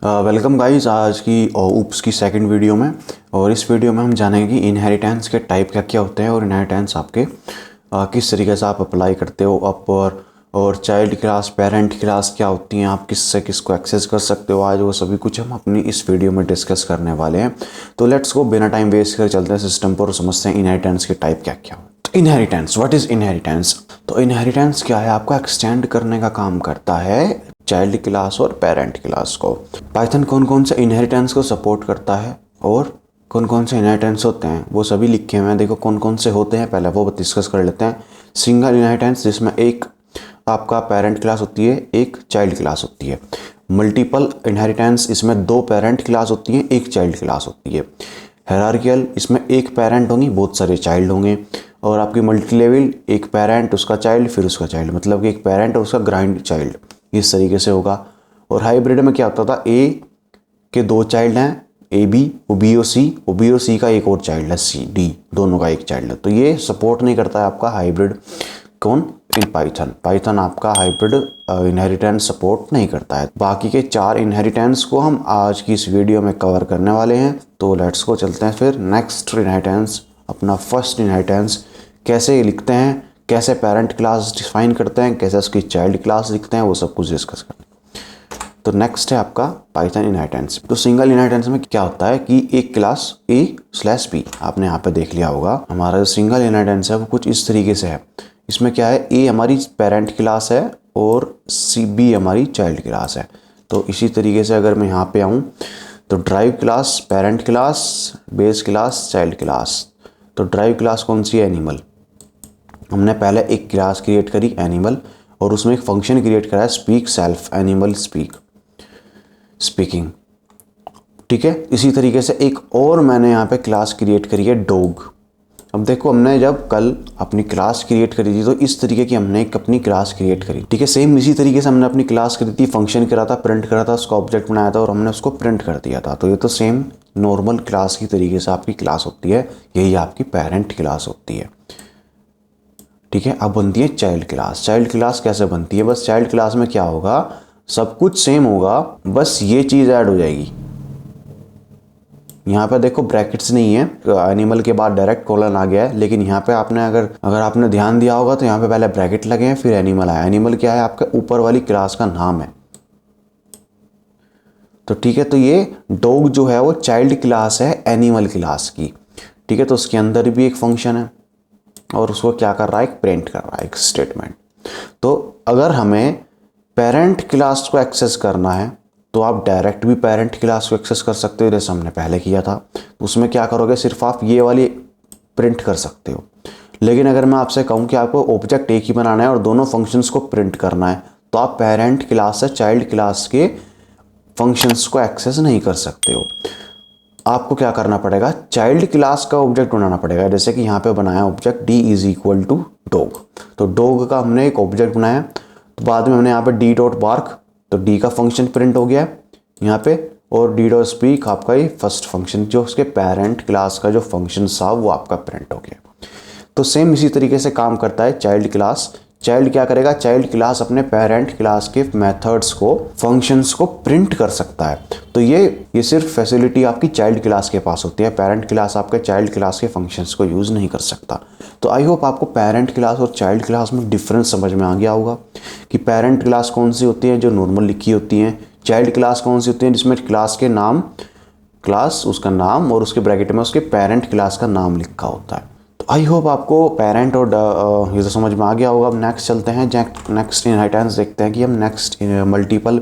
Welcome guys आज की oops की सेकंड वीडियो में। और इस वीडियो में हम जानेंगे कि इनहेरिटेंस के टाइप क्या क्या होते हैं और इनहेरिटेंस आपके किस तरीके से आप अप्लाई करते हो अपर और चाइल्ड क्लास पेरेंट क्लास क्या होती हैं, आप किससे किसको एक्सेस कर सकते हो। आज वो सभी कुछ हम अपनी इस वीडियो में डिस्कस करने वाले हैं। तो लेट्स गो, बिना टाइम वेस्ट कर चलते हैं सिस्टम पर और समझते हैं इनहेरिटेंस के टाइप क्या क्या होते हैं। Inheritance, what is inheritance? तो इनहेरिटेंस क्या है? आपका एक्सटेंड करने का काम करता है चाइल्ड क्लास और पेरेंट क्लास को। पाइथन कौन कौन से इनहेरिटेंस को सपोर्ट करता है और कौन कौन से इनहेरिटेंस होते हैं वो सभी लिखे हुए हैं। देखो कौन कौन से होते हैं, पहले वो डिस्कस कर लेते हैं। सिंगल इनहेरिटेंस, जिसमें एक आपका पेरेंट क्लास होती है, एक चाइल्ड क्लास होती है। मल्टीपल इनहेरिटेंस, इसमें दो पेरेंट क्लास होती हैं, एक चाइल्ड क्लास होती है। हायरार्किकल, इसमें एक पेरेंट होंगी, बहुत सारे चाइल्ड होंगे। और आपकी मल्टी लेवल, एक पेरेंट उसका चाइल्ड फिर उसका चाइल्ड, मतलब कि एक पेरेंट और उसका ग्राइंड चाइल्ड, इस तरीके से होगा। और हाइब्रिड में क्या होता था, ए के दो चाइल्ड हैं, ए बी, वो बी और सी, वो बी और सी का एक और चाइल्ड है सी डी, दोनों का एक चाइल्ड है। तो ये सपोर्ट नहीं करता है आपका हाइब्रिड। कौन? इन पाइथन आपका हाइब्रिड इनहेरिटेंस सपोर्ट नहीं करता है। बाकी के चार इनहेरिटेंस को हम आज की इस वीडियो में कवर करने वाले हैं। तो लेट्स को चलते हैं फिर नेक्स्ट इनहेरिटेंस। अपना फर्स्ट इनहेरिटेंस कैसे लिखते हैं, कैसे पेरेंट क्लास डिफाइन करते हैं, कैसे उसकी चाइल्ड क्लास लिखते हैं, वो सब कुछ डिस्कस करते हैं। तो नेक्स्ट है आपका पाइथन इनहेरिटेंस। तो सिंगल इनहेरिटेंस में क्या होता है कि एक क्लास A/B, आपने यहाँ पे देख लिया होगा। हमारा जो सिंगल इनहेरिटेंस है वो कुछ इस तरीके से है। इसमें क्या है, A हमारी पेरेंट क्लास है और B हमारी चाइल्ड क्लास है। तो इसी तरीके से अगर मैं यहाँ पे आऊँ तो drive class, parent class, base class, child class. तो ड्राइव क्लास कौन सी है? एनिमल। हमने पहले एक क्लास क्रिएट करी एनिमल और उसमें एक फंक्शन क्रिएट करा है स्पीक सेल्फ, एनिमल स्पीकिंग। ठीक है, इसी तरीके से एक और मैंने यहाँ पे क्लास क्रिएट करी है डॉग। अब देखो, हमने जब कल अपनी क्लास क्रिएट करी थी तो इस तरीके की हमने एक अपनी क्लास क्रिएट करी। ठीक है, सेम इसी तरीके से हमने अपनी क्लास करी थी, फंक्शन करा था, प्रिंट करा था, उसका ऑब्जेक्ट बनाया था और हमने उसको प्रिंट कर दिया था। तो ये तो सेम नॉर्मल क्लास की तरीके से आपकी क्लास होती है, यही आपकी पेरेंट क्लास होती है। ठीक है, अब बनती है चाइल्ड क्लास। चाइल्ड क्लास कैसे बनती है? बस चाइल्ड क्लास में क्या होगा, सब कुछ सेम होगा, बस ये चीज़ ऐड हो जाएगी। यहाँ पे देखो ब्रैकेट्स नहीं है, एनिमल के बाद डायरेक्ट कॉलन आ गया है, लेकिन यहाँ पे आपने अगर आपने ध्यान दिया होगा तो यहाँ पे पहले ब्रैकेट लगे हैं फिर एनिमल आया। एनिमल क्या है? आपके ऊपर वाली क्लास का नाम है। तो ठीक है, तो ये डॉग जो है वो चाइल्ड क्लास है एनिमल क्लास की। ठीक है, तो उसके अंदर भी एक फंक्शन है और उसको क्या कर रहा है, एक प्रिंट कर रहा है, एक स्टेटमेंट। तो अगर हमें पेरेंट क्लास को एक्सेस करना है तो आप डायरेक्ट भी पेरेंट क्लास को एक्सेस कर सकते हो, जैसे हमने पहले किया था। तो उसमें क्या करोगे, सिर्फ आप ये वाली प्रिंट कर सकते हो। लेकिन अगर मैं आपसे कहूँ कि आपको ऑब्जेक्ट एक ही बनाना है और दोनों फंक्शंस को प्रिंट करना है तो आप पेरेंट क्लास से चाइल्ड क्लास के फंक्शंस को एक्सेस नहीं कर सकते हो। आपको क्या करना पड़ेगा, चाइल्ड क्लास का ऑब्जेक्ट बनाना पड़ेगा। जैसे कि यहाँ पे बनाया ऑब्जेक्ट D = डॉग। तो डॉग का हमने एक ऑब्जेक्ट बनाया, तो बाद में हमने यहाँ पे D.bark, तो D का फंक्शन प्रिंट हो गया यहाँ पे, और D.speak आपका ये फर्स्ट फंक्शन जो उसके पेरेंट क्लास का जो फंक्शन था वो आपका प्रिंट हो गया। तो सेम इसी तरीके से काम करता है चाइल्ड क्लास। चाइल्ड क्या करेगा, चाइल्ड क्लास अपने पेरेंट क्लास के मेथड्स को, फंक्शंस को प्रिंट कर सकता है। तो ये सिर्फ फैसिलिटी आपकी चाइल्ड क्लास के पास होती है। पेरेंट क्लास आपके चाइल्ड क्लास के फंक्शंस को यूज़ नहीं कर सकता। तो आई होप आपको पेरेंट क्लास और चाइल्ड क्लास में डिफरेंस समझ में आ गया होगा कि पेरेंट क्लास कौन सी होती है जो नॉर्मल लिखी होती हैं, चाइल्ड क्लास कौन सी होती है जिसमें क्लास के नाम, क्लास उसका नाम और उसके ब्रैकेट में उसके पेरेंट क्लास का नाम लिखा होता है। तो आई होप आपको पेरेंट और ये तो समझ में आ गया होगा। अब नेक्स्ट चलते हैं, नेक्स्ट इनहेरिटेंस देखते हैं कि हम नेक्स्ट मल्टीपल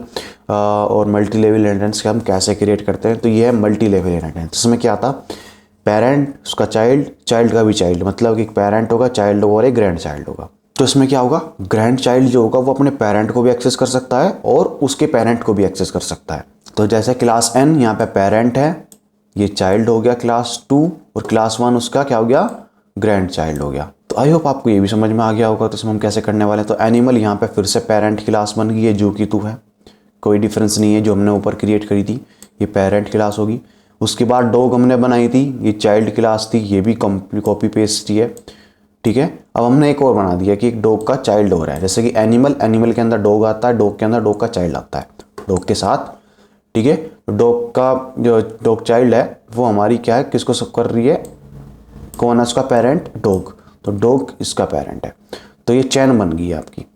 और मल्टी लेवल इनहेरिटेंस हम कैसे क्रिएट करते हैं। तो ये है मल्टी लेवल इनहेरिटेंस। इसमें क्या था, पेरेंट, उसका चाइल्ड, चाइल्ड का भी चाइल्ड, मतलब कि एक पेरेंट होगा, चाइल्ड होगा और एक ग्रैंड चाइल्ड होगा। तो इसमें क्या होगा, ग्रैंड चाइल्ड जो होगा वो अपने पेरेंट को भी एक्सेस कर सकता है और उसके पेरेंट को भी एक्सेस कर सकता है। तो जैसे क्लास N यहाँ पे पेरेंट है, ये चाइल्ड हो गया क्लास 2, और क्लास 1 उसका क्या हो गया, ग्रैंड चाइल्ड हो गया। तो आई होप आपको ये भी समझ में आ गया होगा। तो इसमें हम कैसे करने वाले हैं, तो एनिमल यहाँ पे फिर से पेरेंट क्लास बन गई है, जो कि तू है, कोई डिफरेंस नहीं है। जो हमने ऊपर क्रिएट करी थी ये पेरेंट क्लास होगी। उसके बाद डॉग हमने बनाई थी, ये चाइल्ड क्लास थी, ये भी कॉपी पेस्ट ही है। ठीक है, अब हमने एक और बना दिया कि एक डॉग का चाइल्ड हो रहा है। जैसे कि एनिमल के अंदर डॉग आता है, डॉग के अंदर डॉग का चाइल्ड आता है, डॉग के साथ ठीक है। तो डॉग का जो डॉग चाइल्ड है वो हमारी क्या है, किसको सब कर रही है, कौन है उसका पेरेंट, डॉग, तो डॉग इसका पेरेंट है। तो ये चैन बन गई है आपकी।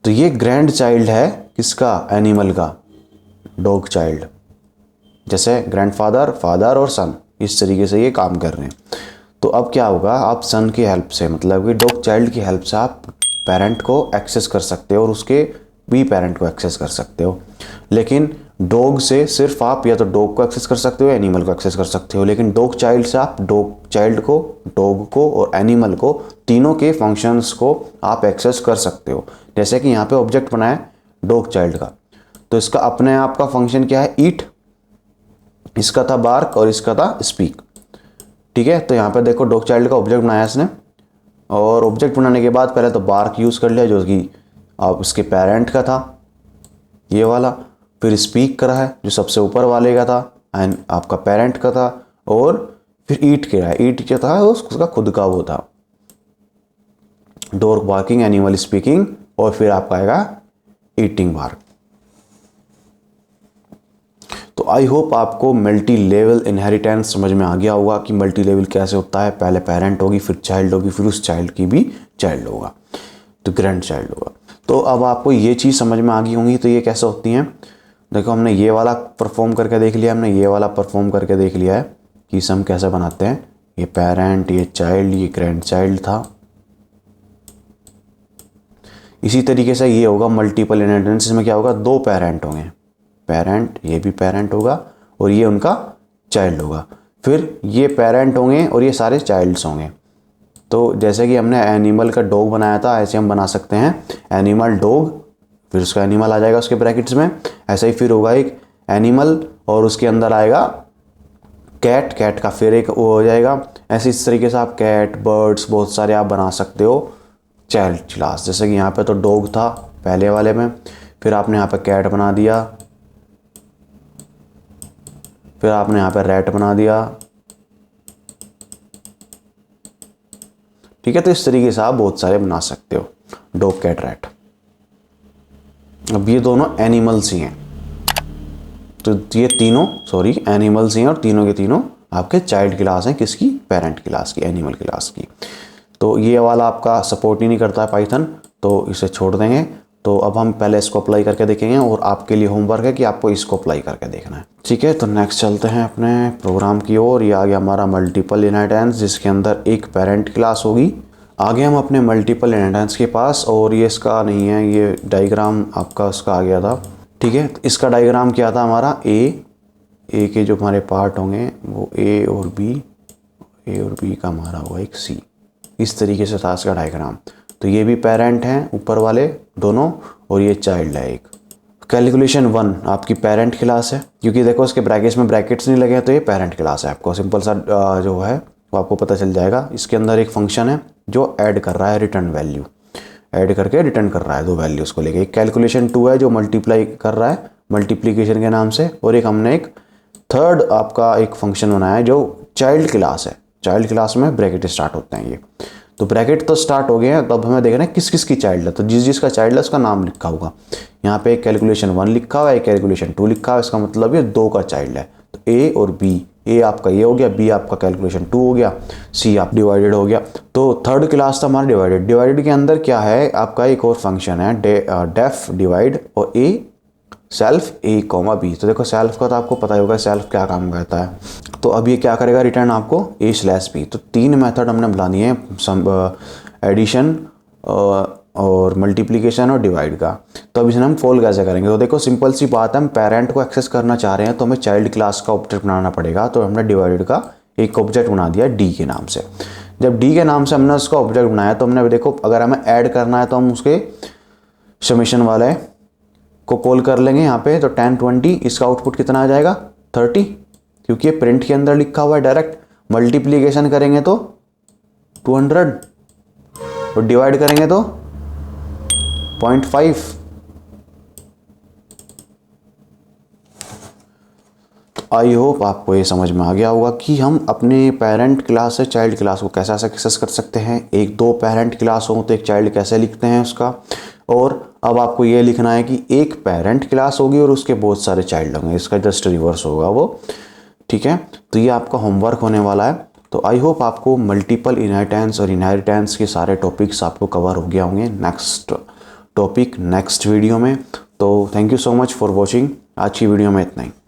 तो ये ग्रैंड चाइल्ड है किसका, एनिमल का, डॉग चाइल्ड। जैसे ग्रैंडफादर, फादर और सन, इस तरीके से ये काम कर रहे हैं। तो अब क्या होगा, आप सन की हेल्प से, मतलब कि डॉग चाइल्ड की हेल्प से आप पेरेंट को एक्सेस कर सकते हो और उसके भी पेरेंट को एक्सेस कर सकते हो। लेकिन डॉग से सिर्फ आप या तो डॉग को एक्सेस कर सकते हो, एनिमल को एक्सेस कर सकते हो। लेकिन डॉग चाइल्ड से आप डॉग चाइल्ड को, डॉग को और एनिमल को, तीनों के फंक्शंस को आप एक्सेस कर सकते हो। जैसे कि यहाँ पे ऑब्जेक्ट बना है डॉग चाइल्ड का, तो इसका अपने आप का फंक्शन क्या है, ईट, इसका था बार्क और इसका था स्पीक। ठीक है। तो यहाँ पे देखो डॉग चाइल्ड का ऑब्जेक्ट बनाया इसने, और ऑब्जेक्ट बनाने के बाद पहले तो बार्क यूज़ कर लिया जो कि आप उसके पेरेंट का था ये वाला, फिर स्पीक करा है जो सबसे ऊपर वाले का था एंड आपका पेरेंट का था, और फिर ईट करा है, ईट क्या था उसका खुद का वो था, डॉग बार्किंग, एनिमल स्पीकिंग, और फिर आपका आएगा ईटिंग बार्क। तो आई होप आपको मल्टी लेवल इनहेरिटेंस समझ में आ गया होगा कि मल्टी लेवल कैसे होता है। पहले पेरेंट होगी, फिर चाइल्ड होगी, फिर उस चाइल्ड की भी चाइल्ड होगा, तो ग्रैंड चाइल्ड होगा। तो अब आपको ये चीज़ समझ में आ गई होंगी। तो ये कैसे होती हैं, देखो हमने ये वाला परफॉर्म करके देख लिया, हमने ये वाला परफॉर्म करके देख लिया है कि सम कैसे बनाते हैं। ये पेरेंट, ये चाइल्ड, ये ग्रैंड चाइल्ड था। इसी तरीके से ये होगा मल्टीपल इनहेरिटेंस, इसमें क्या होगा, दो पेरेंट होंगे, पेरेंट, ये भी पेरेंट होगा और ये उनका चाइल्ड होगा, फिर ये पेरेंट होंगे और ये सारे चाइल्ड्स होंगे। तो जैसे कि हमने एनिमल का डॉग बनाया था, ऐसे हम बना सकते हैं एनिमल डॉग, फिर उसका एनिमल आ जाएगा उसके ब्रैकेट्स में। ऐसे ही फिर होगा एक एनिमल और उसके अंदर आएगा कैट, कैट का फिर एक वो हो जाएगा। ऐसे इस तरीके से आप कैट, बर्ड्स बहुत सारे आप बना सकते हो चाइल्ड क्लास। जैसे कि यहाँ पे तो डॉग था पहले वाले में, फिर आपने यहाँ पे कैट बना दिया, फिर आपने यहाँ पे रैट बना दिया। ठीक है। तो इस तरीके से आप बहुत सारे बना सकते हो, डॉग, कैट, रैट। अब ये दोनों एनिमल्स ही हैं, तो ये तीनों एनिमल्स ही हैं और तीनों के तीनों आपके चाइल्ड क्लास हैं, किसकी, पेरेंट क्लास की, एनिमल क्लास की। तो ये वाला आपका सपोर्ट ही नहीं करता है पाइथन, तो इसे छोड़ देंगे। तो अब हम पहले इसको अप्लाई करके देखेंगे और आपके लिए होमवर्क है कि आपको इसको अप्लाई करके देखना है। ठीक है। तो नेक्स्ट चलते हैं अपने प्रोग्राम की ओर। ये आ गया हमारा मल्टीपल इनहेरिटेंस, जिसके अंदर एक पेरेंट क्लास होगी। आगे हम अपने मल्टीपल इनहेरिटेंस के पास, और ये इसका नहीं है, ये डायग्राम आपका उसका आ गया था। ठीक है। तो इसका डायग्राम क्या था हमारा, ए के जो हमारे पार्ट होंगे वो ए और बी का हमारा होगा एक सी, इस तरीके से था इसका डायग्राम। तो ये भी पेरेंट हैं ऊपर वाले दोनों, और ये चाइल्ड है एक। कैलकुलेशन 1 आपकी पेरेंट क्लास है, क्योंकि देखो इसके ब्रैकेट्स में ब्रैकेट्स नहीं लगे हैं, तो ये पेरेंट क्लास है। आपको सिंपल सा जो है वो आपको पता चल जाएगा। इसके अंदर एक फंक्शन है जो ऐड कर रहा है रिटर्न वैल्यू, ऐड करके रिटर्न कर रहा है दो वैल्यूज़ को लेके। एक कैलकुलेशन 2 है जो मल्टीप्लाई कर रहा है मल्टीप्लीकेशन के नाम से, और एक हमने एक थर्ड आपका एक फंक्शन बनाया है जो चाइल्ड क्लास है। चाइल्ड क्लास में ब्रैकेट स्टार्ट होते हैं ये। तो ब्रैकेट तो स्टार्ट हो गए हैं, तब हमें देखना है किस किस की चाइल्ड है। तो जिस जिसका चाइल्ड है उसका नाम लिखा होगा। यहाँ पे एक कैलकुलेशन 1 लिखा हुआ है, एक कैलकुलेशन 2 लिखा हुआ है, इसका मतलब ये 2 का चाइल्ड है। तो ए और बी, ए आपका ये हो गया, बी आपका कैलकुलेशन 2 हो गया, सी आप डिवाइडेड हो गया। तो थर्ड क्लास था हमारा डिवाइडेड। डिवाइडेड के अंदर क्या है आपका एक और फंक्शन है डेफ डिवाइड, और a self a comma b. तो देखो सेल्फ का तो आपको पता ही होगा सेल्फ क्या काम करता है। तो अब ये क्या करेगा, रिटर्न आपको ए स्लैश बी। तो 3 मेथड हमने बना दिए हैं, एडिशन और मल्टीप्लिकेशन और डिवाइड का। तो अब इसे हम फोल्ड कैसे करेंगे, तो देखो सिंपल सी बात है, हम पेरेंट को एक्सेस करना चाह रहे हैं तो हमें चाइल्ड क्लास का ऑब्जेक्ट बनाना पड़ेगा। तो हमने डिवाइडेड का एक ऑब्जेक्ट बना दिया डी के नाम से। जब डी के नाम से हमने उसका ऑब्जेक्ट बनाया तो हमने देखो अगर हमें ऐड करना है तो हम उसके समेशन वाले को कॉल कर लेंगे यहाँ पे। तो 10 20 इसका आउटपुट कितना आ जाएगा 30, क्योंकि ये प्रिंट के अंदर लिखा हुआ है डायरेक्ट। मल्टीप्लीकेशन करेंगे तो 200 और डिवाइड करेंगे तो 0.5। आई होप आपको ये समझ में आ गया होगा कि हम अपने पेरेंट क्लास से चाइल्ड क्लास को कैसे एक्सेस कर सकते हैं। एक दो पेरेंट क्लास हो तो एक चाइल्ड कैसे लिखते हैं उसका, और अब आपको ये लिखना है कि एक पेरेंट क्लास होगी और उसके बहुत सारे चाइल्ड होंगे, इसका जस्ट रिवर्स होगा वो। ठीक है, तो ये आपका होमवर्क होने वाला है। तो आई होप आपको मल्टीपल इनहेरिटेंस और इनहेरिटेंस के सारे टॉपिक्स आपको कवर हो गया होंगे नेक्स्ट टॉपिक नेक्स्ट वीडियो में। तो thank you so much for watching. आज की वीडियो में इतना ही।